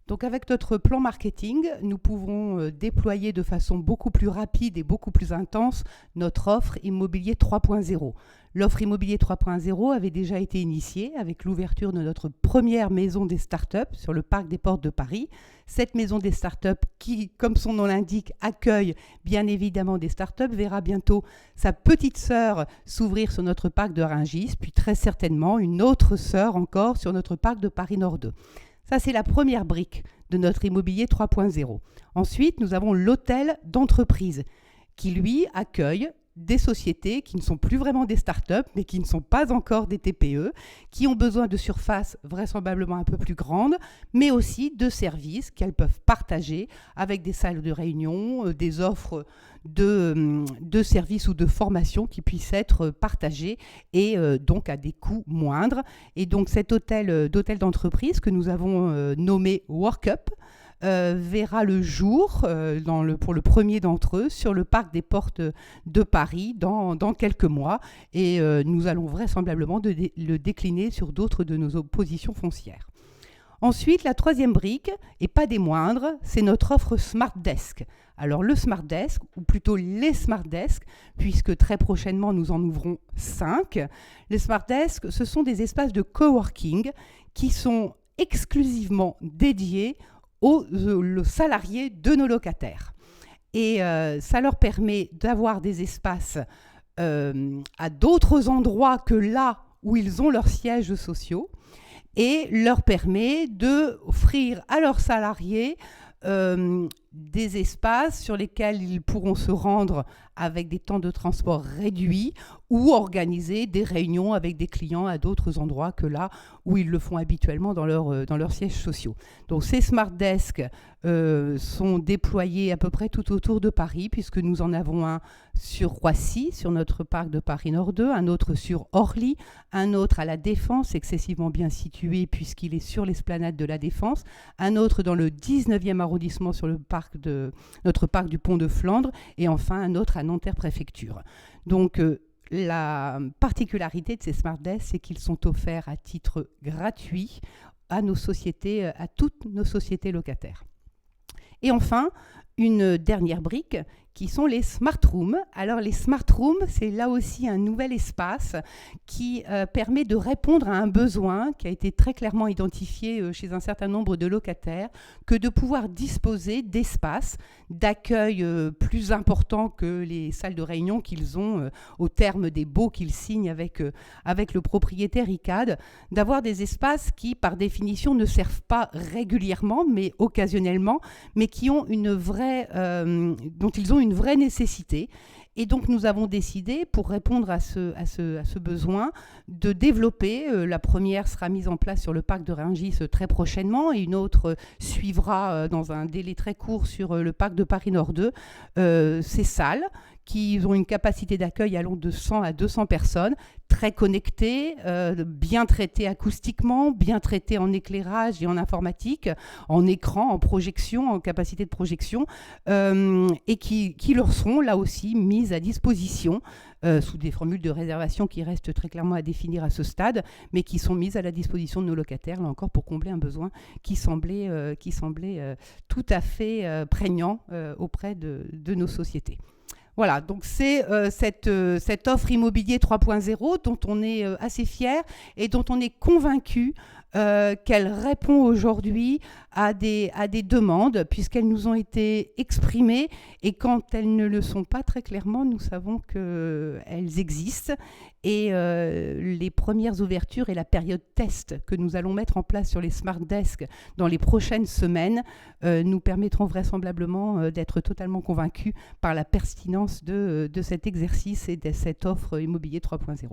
Donc avec notre plan marketing, nous pouvons déployer de façon beaucoup plus rapide et beaucoup plus intense notre offre immobilier 3.0. L'offre immobilier 3.0 avait déjà été initiée avec l'ouverture de notre première maison des startups sur le parc des Portes de Paris. Cette maison des startups qui, comme son nom l'indique, accueille bien évidemment des startups, verra bientôt sa petite sœur s'ouvrir sur notre parc de Rungis, puis très certainement une autre sœur encore sur notre parc de Paris Nord 2. Ça, c'est la première brique de notre immobilier 3.0. Ensuite, nous avons l'hôtel d'entreprise qui, lui, accueille des sociétés qui ne sont plus vraiment des startups, mais qui ne sont pas encore des TPE, qui ont besoin de surfaces vraisemblablement un peu plus grandes, mais aussi de services qu'elles peuvent partager avec des salles de réunion, des offres de services ou de formations qui puissent être partagées et donc à des coûts moindres. Et donc cet hôtel d'entreprise que nous avons nommé WorkUp, verra le jour pour le premier d'entre eux sur le parc des Portes de Paris dans quelques mois et nous allons vraisemblablement le décliner sur d'autres de nos positions foncières. Ensuite, la troisième brique, et pas des moindres, c'est notre offre Smart Desk. Alors le Smart Desk, ou plutôt les Smart Desk, puisque très prochainement nous en ouvrons 5. Les Smart Desk, ce sont des espaces de coworking qui sont exclusivement dédiés aux salariés de nos locataires. Et ça leur permet d'avoir des espaces à d'autres endroits que là où ils ont leurs sièges sociaux et leur permet d'offrir à leurs salariés des espaces sur lesquels ils pourront se rendre avec des temps de transport réduits ou organiser des réunions avec des clients à d'autres endroits que là où ils le font habituellement dans leurs sièges sociaux. Donc ces Smart Desks sont déployés à peu près tout autour de Paris, puisque nous en avons un sur Roissy, sur notre parc de Paris Nord 2, un autre sur Orly, un autre à la Défense, excessivement bien situé puisqu'il est sur l'esplanade de la Défense, un autre dans le 19e arrondissement sur notre parc du Pont de Flandre, et enfin un autre à Nanterre Préfecture. Donc la particularité de ces Smart Desks, c'est qu'ils sont offerts à titre gratuit à toutes nos sociétés locataires. Et enfin, une dernière brique qui sont les Smart Rooms. Alors les Smart Rooms, c'est là aussi un nouvel espace qui permet de répondre à un besoin qui a été très clairement identifié chez un certain nombre de locataires, que de pouvoir disposer d'espaces d'accueil plus importants que les salles de réunion qu'ils ont au terme des baux qu'ils signent avec le propriétaire ICAD, d'avoir des espaces qui, par définition, ne servent pas régulièrement, mais occasionnellement, mais qui ont dont ils ont une vraie nécessité. Et donc nous avons décidé, pour répondre à ce besoin, de développer. La première sera mise en place sur le parc de Rungis très prochainement et une autre suivra dans un délai très court sur le parc de Paris Nord 2. Ces salles qui ont une capacité d'accueil allant de 100 à 200 personnes, très connectées, bien traitées acoustiquement, bien traitées en éclairage et en informatique, en écran, en projection, en capacité de projection, et qui leur seront là aussi mises à disposition sous des formules de réservation qui restent très clairement à définir à ce stade, mais qui sont mises à la disposition de nos locataires, là encore pour combler un besoin qui semblait tout à fait prégnant auprès de nos sociétés. Voilà, donc c'est cette offre immobilier 3.0 dont on est assez fier et dont on est convaincu qu'elle répond aujourd'hui à des demandes, puisqu'elles nous ont été exprimées, et quand elles ne le sont pas très clairement, nous savons qu'elles existent. Et les premières ouvertures et la période test que nous allons mettre en place sur les Smart Desks dans les prochaines semaines nous permettront vraisemblablement d'être totalement convaincus par la pertinence de cet exercice et de cette offre immobilier 3.0.